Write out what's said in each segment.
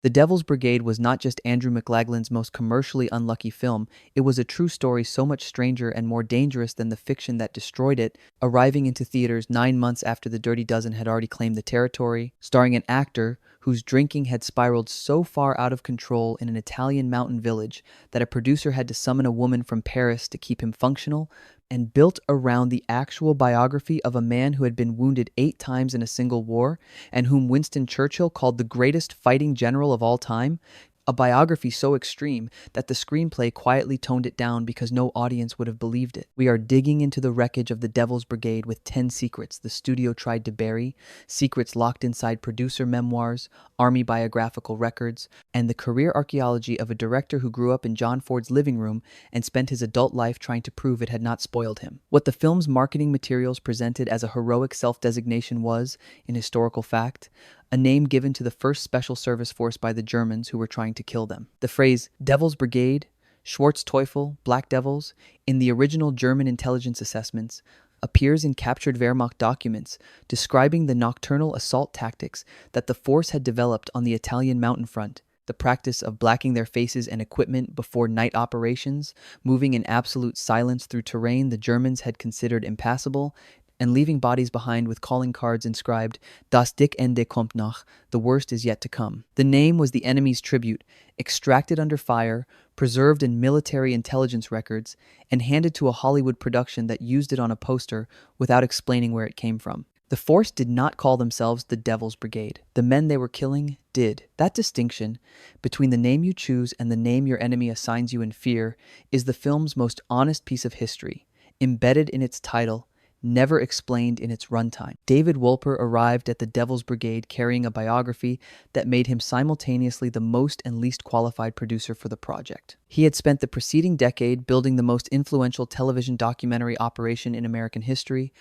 The Devil's Brigade was not just Andrew McLaglen's most commercially unlucky film, it was a true story so much stranger and more dangerous than the fiction that destroyed it, arriving into theaters 9 months after The Dirty Dozen had already claimed the territory, starring an actor whose drinking had spiraled so far out of control in an Italian mountain village that a producer had to summon a woman from Paris to keep him functional, and built around the actual biography of a man who had been wounded 8 times in a single war and whom Winston Churchill called the greatest fighting general of all time, a biography so extreme that the screenplay quietly toned it down because no audience would have believed it. We are digging into the wreckage of the Devil's Brigade with 10 secrets the studio tried to bury, secrets locked inside producer memoirs, army biographical records, and the career archaeology of a director who grew up in John Ford's living room and spent his adult life trying to prove it had not spoiled him. What the film's marketing materials presented as a heroic self-designation was, in historical fact, a name given to the first special service force by the Germans who were trying to kill them. The phrase Devil's Brigade, Schwarzteufel, Black Devils, in the original German intelligence assessments, appears in captured Wehrmacht documents describing the nocturnal assault tactics that the force had developed on the Italian mountain front, the practice of blacking their faces and equipment before night operations, moving in absolute silence through terrain the Germans had considered impassable, and leaving bodies behind with calling cards inscribed, Das dick Ende kommt noch, the worst is yet to come. The name was the enemy's tribute, extracted under fire, preserved in military intelligence records, and handed to a Hollywood production that used it on a poster without explaining where it came from. The force did not call themselves the Devil's Brigade. The men they were killing did. That distinction between the name you choose and the name your enemy assigns you in fear is the film's most honest piece of history, embedded in its title, never explained in its runtime. David Wolper arrived at the Devil's Brigade carrying a biography that made him simultaneously the most and least qualified producer for the project. He had spent the preceding decade building the most influential television documentary operation in American history.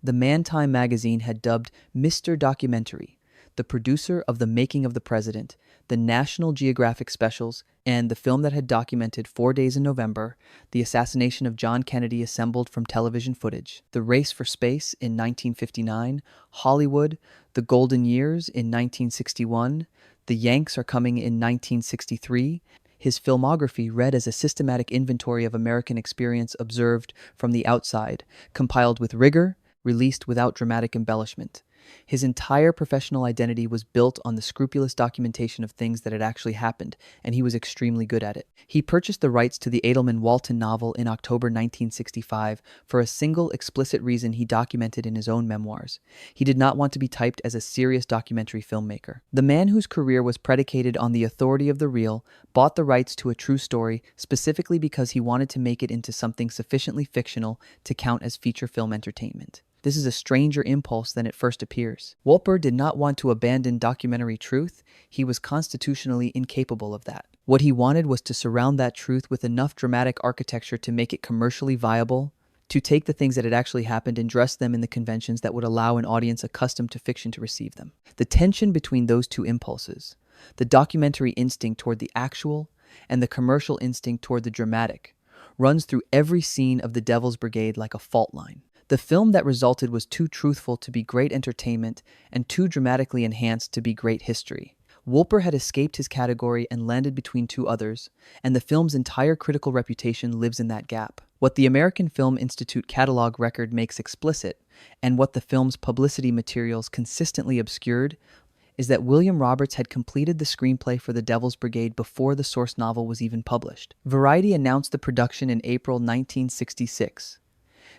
The Man Time magazine had dubbed Mr. Documentary the producer of The Making of the President, the National Geographic specials, and the film that had documented 4 days in November, the assassination of John Kennedy assembled from television footage, the race for space in 1959, Hollywood, the golden years in 1961, the Yanks are coming in 1963. His filmography read as a systematic inventory of American experience observed from the outside, compiled with rigor, released without dramatic embellishment. His entire professional identity was built on the scrupulous documentation of things that had actually happened, and he was extremely good at it. He purchased the rights to the Edelman Walton novel in October 1965 for a single explicit reason he documented in his own memoirs. He did not want to be typed as a serious documentary filmmaker. The man whose career was predicated on the authority of the real bought the rights to a true story specifically because he wanted to make it into something sufficiently fictional to count as feature film entertainment. This is a stranger impulse than it first appears. Wolper did not want to abandon documentary truth. He was constitutionally incapable of that. What he wanted was to surround that truth with enough dramatic architecture to make it commercially viable, to take the things that had actually happened and dress them in the conventions that would allow an audience accustomed to fiction to receive them. The tension between those two impulses, the documentary instinct toward the actual and the commercial instinct toward the dramatic, runs through every scene of the Devil's Brigade like a fault line. The film that resulted was too truthful to be great entertainment and too dramatically enhanced to be great history. Wolper had escaped his category and landed between two others, and the film's entire critical reputation lives in that gap. What the American Film Institute catalog record makes explicit, and what the film's publicity materials consistently obscured, is that William Roberts had completed the screenplay for The Devil's Brigade before the source novel was even published. Variety announced the production in April 1966.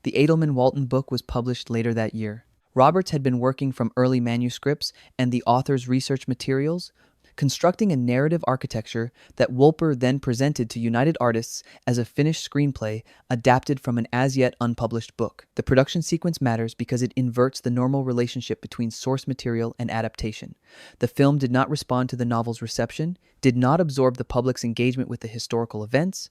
The Edelman Walton book was published later that year. Roberts had been working from early manuscripts and the author's research materials, constructing a narrative architecture that Wolper then presented to United Artists as a finished screenplay adapted from an as-yet unpublished book. The production sequence matters because it inverts the normal relationship between source material and adaptation. The film did not respond to the novel's reception, did not absorb the public's engagement with the historical events,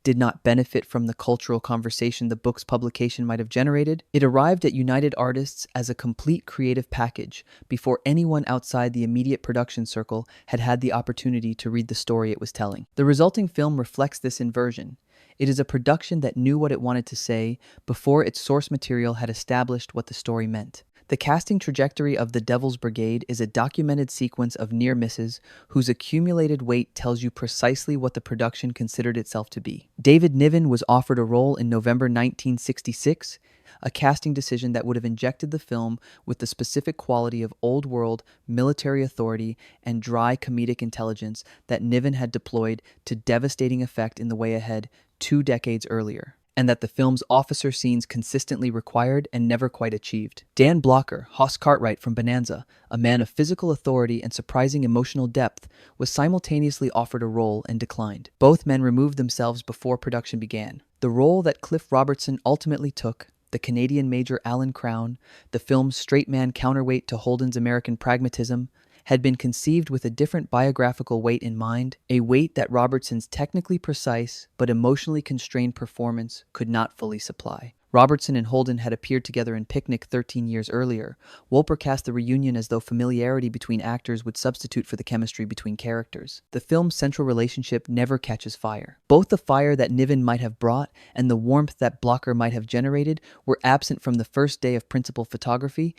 did not benefit from the cultural conversation the book's publication might have generated. It arrived at United Artists as a complete creative package before anyone outside the immediate production circle had had the opportunity to read the story it was telling. The resulting film reflects this inversion. It is a production that knew what it wanted to say before its source material had established what the story meant. The casting trajectory of The Devil's Brigade is a documented sequence of near misses whose accumulated weight tells you precisely what the production considered itself to be. David Niven was offered a role in November 1966, a casting decision that would have injected the film with the specific quality of old-world military authority and dry comedic intelligence that Niven had deployed to devastating effect in The Way Ahead 2 decades earlier, and that the film's officer scenes consistently required and never quite achieved. Dan Blocker, Hoss Cartwright from Bonanza, a man of physical authority and surprising emotional depth, was simultaneously offered a role and declined. Both men removed themselves before production began. The role that Cliff Robertson ultimately took, the Canadian Major Alan Crown, the film's straight man counterweight to Holden's American pragmatism, had been conceived with a different biographical weight in mind, a weight that Robertson's technically precise but emotionally constrained performance could not fully supply. Robertson and Holden had appeared together in Picnic 13 years earlier. Wolper cast the reunion as though familiarity between actors would substitute for the chemistry between characters. The film's central relationship never catches fire. Both the fire that Niven might have brought and the warmth that Blocker might have generated were absent from the first day of principal photography,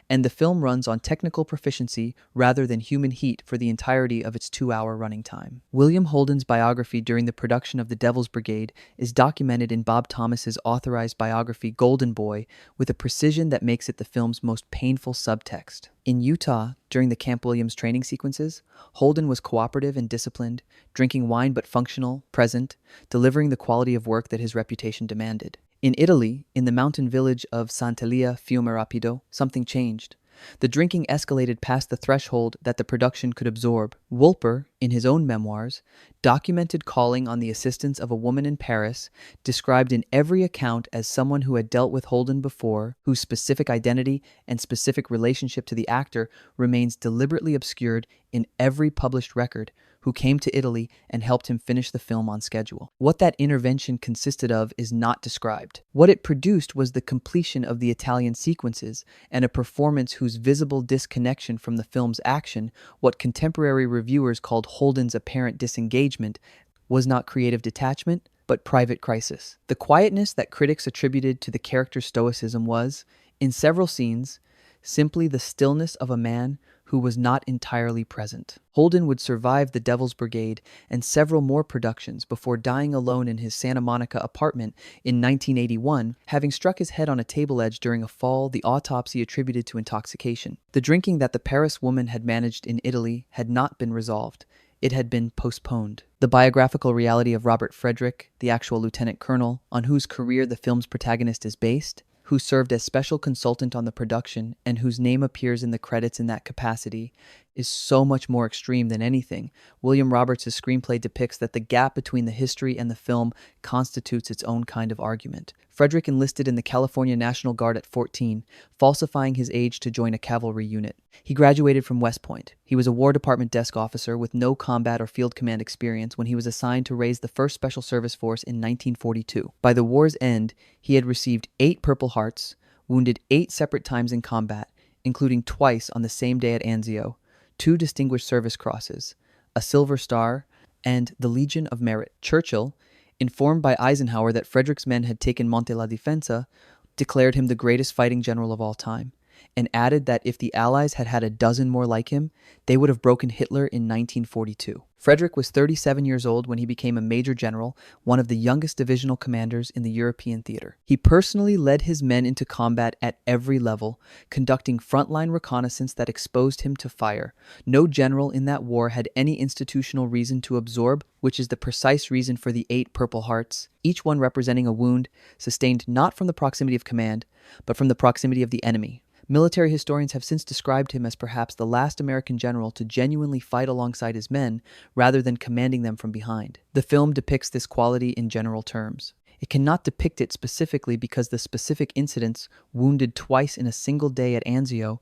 and the film runs on technical proficiency rather than human heat for the entirety of its 2-hour running time. William Holden's biography during the production of The Devil's Brigade is documented in Bob Thomas's authorized biography Golden Boy with a precision that makes it the film's most painful subtext. In Utah, during the Camp Williams training sequences, Holden was cooperative and disciplined, drinking wine but functional, present, delivering the quality of work that his reputation demanded. In Italy, in the mountain village of Sant'Elia Fiume Rapido, something changed. The drinking escalated past the threshold that the production could absorb. Wolper, in his own memoirs, documented calling on the assistance of a woman in Paris, described in every account as someone who had dealt with Holden before, whose specific identity and specific relationship to the actor remains deliberately obscured in every published record, who came to Italy and helped him finish the film on schedule. What that intervention consisted of is not described. What it produced was the completion of the Italian sequences and a performance whose visible disconnection from the film's action, what contemporary reviewers called Holden's apparent disengagement, was not creative detachment, but private crisis. The quietness that critics attributed to the character's stoicism was, in several scenes, simply the stillness of a man who was not entirely present. Holden would survive The Devil's Brigade and several more productions before dying alone in his Santa Monica apartment in 1981, having struck his head on a table edge during a fall, the autopsy attributed to intoxication. The drinking that the Paris woman had managed in Italy had not been resolved. It had been postponed. The biographical reality of Robert Frederick, the actual lieutenant colonel, on whose career the film's protagonist is based, who served as special consultant on the production and whose name appears in the credits in that capacity, is so much more extreme than anything. William Roberts' screenplay depicts that the gap between the history and the film constitutes its own kind of argument. Frederick enlisted in the California National Guard at 14, falsifying his age to join a cavalry unit. He graduated from West Point. He was a War Department desk officer with no combat or field command experience when he was assigned to raise the 1st Special Service Force in 1942. By the war's end, he had received 8 Purple Hearts, wounded 8 separate times in combat, including twice on the same day at Anzio, 2 Distinguished Service Crosses, a Silver Star, and the Legion of Merit. Churchill, informed by Eisenhower that Frederick's men had taken Monte la Defensa, declared him the greatest fighting general of all time, and added that if the Allies had had a dozen more like him, they would have broken Hitler in 1942. Frederick was 37 years old when he became a major general, one of the youngest divisional commanders in the European theater. He personally led his men into combat at every level, conducting frontline reconnaissance that exposed him to fire. No general in that war had any institutional reason to absorb, which is the precise reason for the 8 Purple Hearts, each one representing a wound sustained not from the proximity of command, but from the proximity of the enemy. Military historians have since described him as perhaps the last American general to genuinely fight alongside his men rather than commanding them from behind. The film depicts this quality in general terms. It cannot depict it specifically because the specific incidents, wounded twice in a single day at Anzio,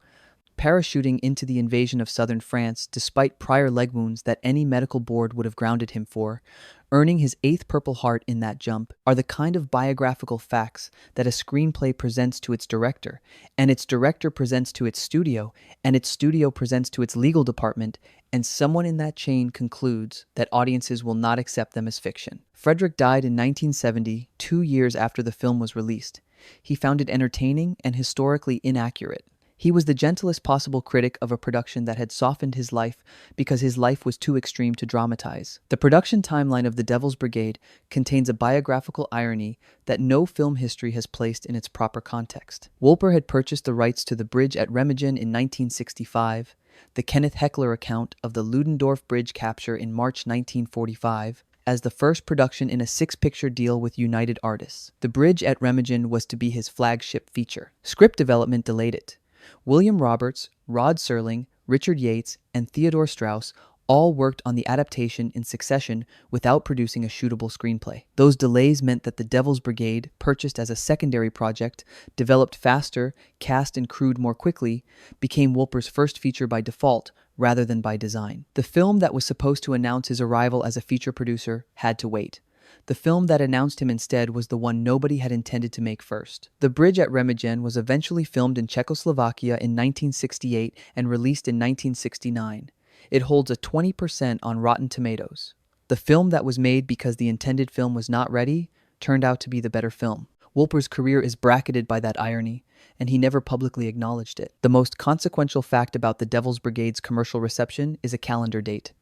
parachuting into the invasion of southern France despite prior leg wounds that any medical board would have grounded him for, earning his 8th Purple Heart in that jump, are the kind of biographical facts that a screenplay presents to its director, and its director presents to its studio, and its studio presents to its legal department, and someone in that chain concludes that audiences will not accept them as fiction. Frederick died in 1970, 2 years after the film was released. He found it entertaining and historically inaccurate. He was the gentlest possible critic of a production that had softened his life because his life was too extreme to dramatize. The production timeline of The Devil's Brigade contains a biographical irony that no film history has placed in its proper context. Wolper had purchased the rights to the bridge at Remagen in 1965, the Kenneth Heckler account of the Ludendorff Bridge capture in March 1945, as the first production in a six-picture deal with United Artists. The Bridge at Remagen was to be his flagship feature. Script development delayed it. William Roberts, Rod Serling, Richard Yates, and Theodore Strauss all worked on the adaptation in succession without producing a shootable screenplay. Those delays meant that The Devil's Brigade, purchased as a secondary project, developed faster, cast and crewed more quickly, became Wolper's first feature by default rather than by design. The film that was supposed to announce his arrival as a feature producer had to wait. The film that announced him instead was the one nobody had intended to make first. The Bridge at Remagen was eventually filmed in Czechoslovakia in 1968 and released in 1969. It holds a 20% on Rotten Tomatoes. The film that was made because the intended film was not ready turned out to be the better film. Wolper's career is bracketed by that irony, and he never publicly acknowledged it. The most consequential fact about The Devil's Brigade's commercial reception is a calendar date.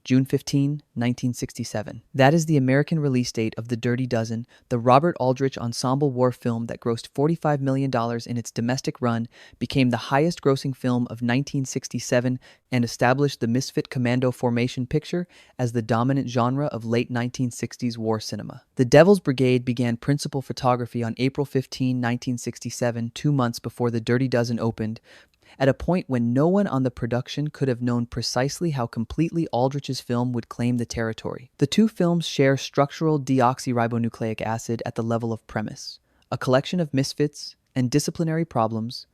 June 15, 1967. That is the American release date of The Dirty Dozen, the Robert Aldrich ensemble war film that grossed $45 million in its domestic run, became the highest-grossing film of 1967, and established the Misfit Commando formation picture as the dominant genre of late 1960s war cinema. The Devil's Brigade began principal photography on April 15, 1967, 2 months before The Dirty Dozen opened, at a point when no one on the production could have known precisely how completely Aldrich's film would claim the territory. The two films share structural deoxyribonucleic acid at the level of premise, a collection of misfits and disciplinary problems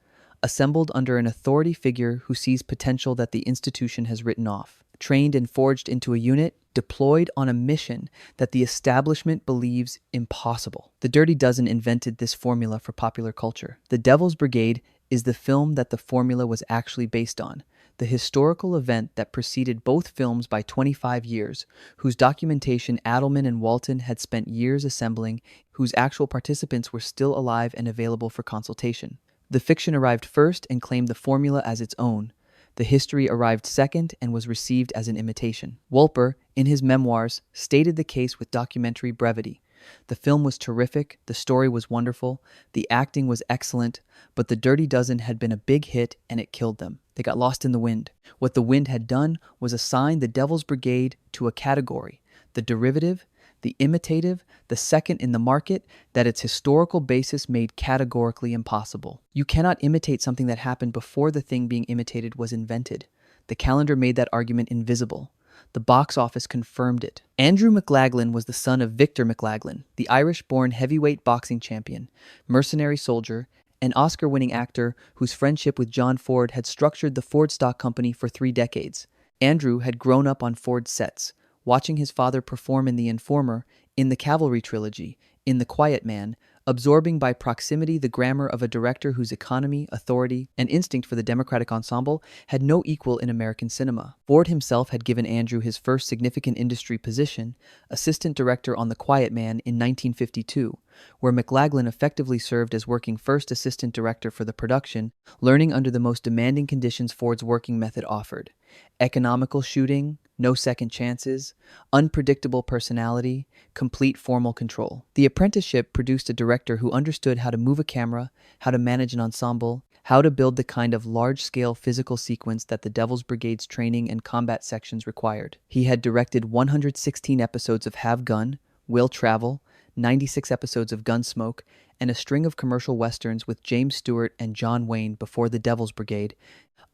assembled under an authority figure who sees potential that the institution has written off, trained and forged into a unit, deployed on a mission that the establishment believes impossible. The Dirty Dozen invented this formula for popular culture. The Devil's Brigade is the film that the formula was actually based on, the historical event that preceded both films by 25 years, whose documentation Adelman and Walton had spent years assembling, whose actual participants were still alive and available for consultation. The fiction arrived first and claimed the formula as its own. The history arrived second and was received as an imitation. Wolper, in his memoirs, stated the case with documentary brevity. The film was terrific, the story was wonderful, the acting was excellent, but The Dirty Dozen had been a big hit and it killed them. They got lost in the wind. What the wind had done was assign The Devil's Brigade to a category, the derivative, the imitative, the second in the market, that its historical basis made categorically impossible. You cannot imitate something that happened before the thing being imitated was invented. The calendar made that argument invisible. The box office confirmed it. Andrew McLaglen was the son of Victor McLaglen, the Irish-born heavyweight boxing champion, mercenary soldier, and Oscar-winning actor whose friendship with John Ford had structured the Ford Stock Company for 3 decades. Andrew had grown up on Ford's sets, watching his father perform in The Informer, in the Cavalry trilogy, in The Quiet Man, absorbing by proximity the grammar of a director whose economy, authority, and instinct for the democratic ensemble had no equal in American cinema. Ford himself had given Andrew his first significant industry position, assistant director on The Quiet Man in 1952, where McLaglen effectively served as working first assistant director for the production, learning under the most demanding conditions Ford's working method offered: economical shooting, no second chances, unpredictable personality, complete formal control. The apprenticeship produced a director who understood how to move a camera, how to manage an ensemble, how to build the kind of large-scale physical sequence that the Devil's Brigade's training and combat sections required. He had directed 116 episodes of Have Gun, Will Travel, 96 episodes of Gunsmoke, and a string of commercial westerns with James Stewart and John Wayne before the Devil's Brigade,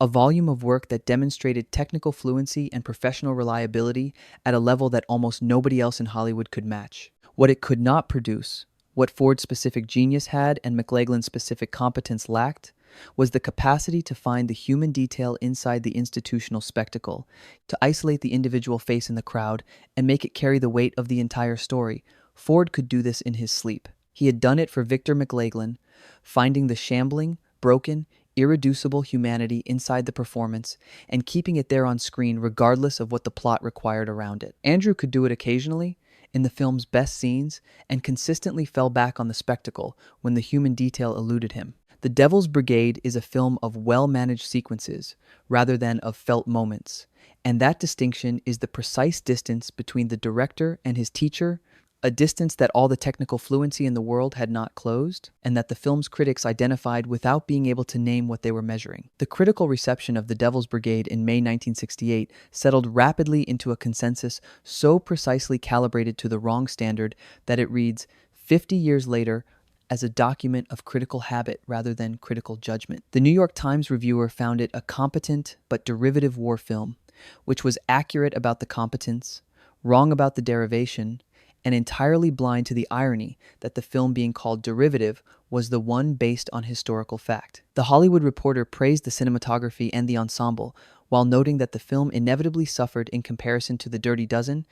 a volume of work that demonstrated technical fluency and professional reliability at a level that almost nobody else in Hollywood could match. What it could not produce, what Ford's specific genius had and McLaglen's specific competence lacked, was the capacity to find the human detail inside the institutional spectacle, to isolate the individual face in the crowd and make it carry the weight of the entire story. Ford could do this in his sleep. He had done it for Victor McLaglen, finding the shambling, broken, irreducible humanity inside the performance and keeping it there on screen regardless of what the plot required around it. Andrew could do it occasionally, in the film's best scenes, and consistently fell back on the spectacle when the human detail eluded him. The Devil's Brigade is a film of well-managed sequences rather than of felt moments, and that distinction is the precise distance between the director and his teacher, a distance that all the technical fluency in the world had not closed, and that the film's critics identified without being able to name what they were measuring. The critical reception of The Devil's Brigade in May 1968 settled rapidly into a consensus so precisely calibrated to the wrong standard that it reads, 50 years later, as a document of critical habit rather than critical judgment. The New York Times reviewer found it a competent but derivative war film, which was accurate about the competence, wrong about the derivation, and entirely blind to the irony that the film being called derivative was the one based on historical fact. The Hollywood Reporter praised the cinematography and the ensemble, while noting that the film inevitably suffered in comparison to The Dirty Dozen,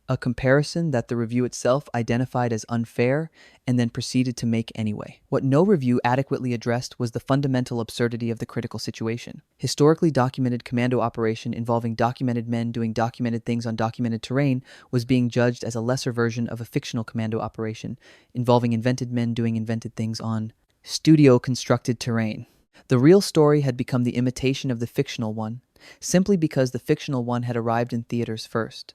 a comparison that the review itself identified as unfair and then proceeded to make anyway. What no review adequately addressed was the fundamental absurdity of the critical situation. Historically documented commando operation involving documented men doing documented things on documented terrain was being judged as a lesser version of a fictional commando operation involving invented men doing invented things on studio-constructed terrain. The real story had become the imitation of the fictional one, simply because the fictional one had arrived in theaters first.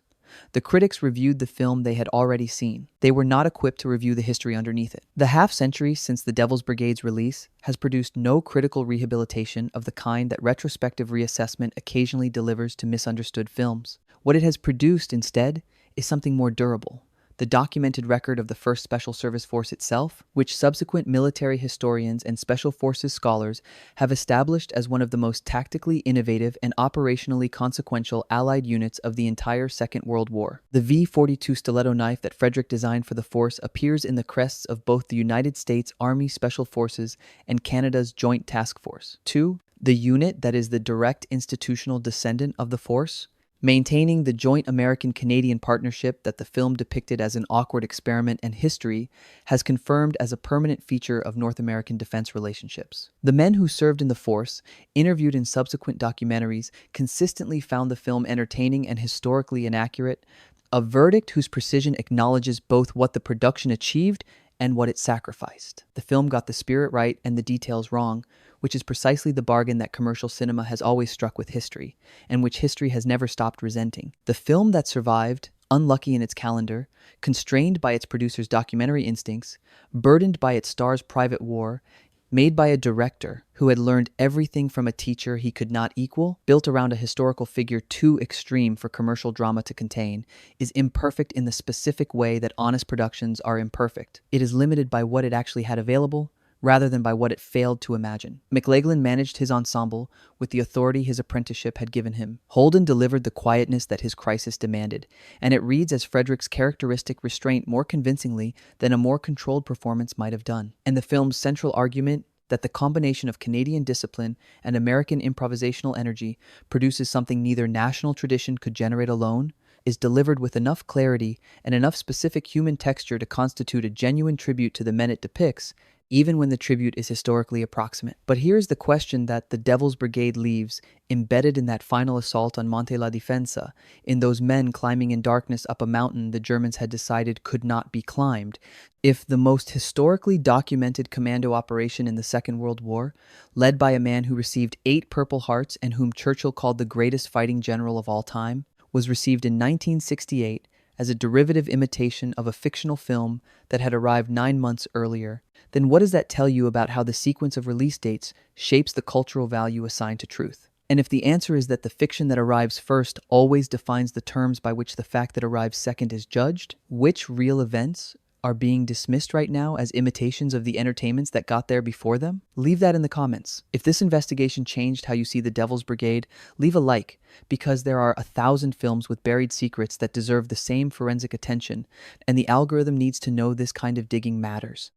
The critics reviewed the film they had already seen. They were not equipped to review the history underneath it. The half-century since The Devil's Brigade's release has produced no critical rehabilitation of the kind that retrospective reassessment occasionally delivers to misunderstood films. What it has produced, instead, is something more durable. The documented record of the first Special Service Force itself, which subsequent military historians and Special Forces scholars have established as one of the most tactically innovative and operationally consequential Allied units of the entire Second World War. The V-42 stiletto knife that Frederick designed for the force appears in the crests of both the United States Army Special Forces and Canada's Joint Task Force. 2. The unit that is the direct institutional descendant of the force, maintaining the joint American-Canadian partnership that the film depicted as an awkward experiment and history, has confirmed as a permanent feature of North American defense relationships. The men who served in the force, interviewed in subsequent documentaries, consistently found the film entertaining and historically inaccurate, a verdict whose precision acknowledges both what the production achieved and what it sacrificed. The film got the spirit right and the details wrong, which is precisely the bargain that commercial cinema has always struck with history, and which history has never stopped resenting. The film that survived, unlucky in its calendar, constrained by its producer's documentary instincts, burdened by its star's private war, made by a director who had learned everything from a teacher he could not equal, built around a historical figure too extreme for commercial drama to contain, is imperfect in the specific way that honest productions are imperfect. It is limited by what it actually had available, rather than by what it failed to imagine. McLaglen managed his ensemble with the authority his apprenticeship had given him. Holden delivered the quietness that his crisis demanded, and it reads as Frederick's characteristic restraint more convincingly than a more controlled performance might have done. And the film's central argument, that the combination of Canadian discipline and American improvisational energy produces something neither national tradition could generate alone, is delivered with enough clarity and enough specific human texture to constitute a genuine tribute to the men it depicts, even when the tribute is historically approximate. But here's the question that The Devil's Brigade leaves embedded in that final assault on Monte la Defensa, in those men climbing in darkness up a mountain the Germans had decided could not be climbed. If the most historically documented commando operation in the Second World War, led by a man who received 8 Purple Hearts and whom Churchill called the greatest fighting general of all time, was received in 1968 as a derivative imitation of a fictional film that had arrived 9 months earlier, then what does that tell you about how the sequence of release dates shapes the cultural value assigned to truth? And if the answer is that the fiction that arrives first always defines the terms by which the fact that arrives second is judged, which real events are being dismissed right now as imitations of the entertainments that got there before them? Leave that in the comments. If this investigation changed how you see The Devil's Brigade, leave a like, because there are 1,000 films with buried secrets that deserve the same forensic attention, and the algorithm needs to know this kind of digging matters.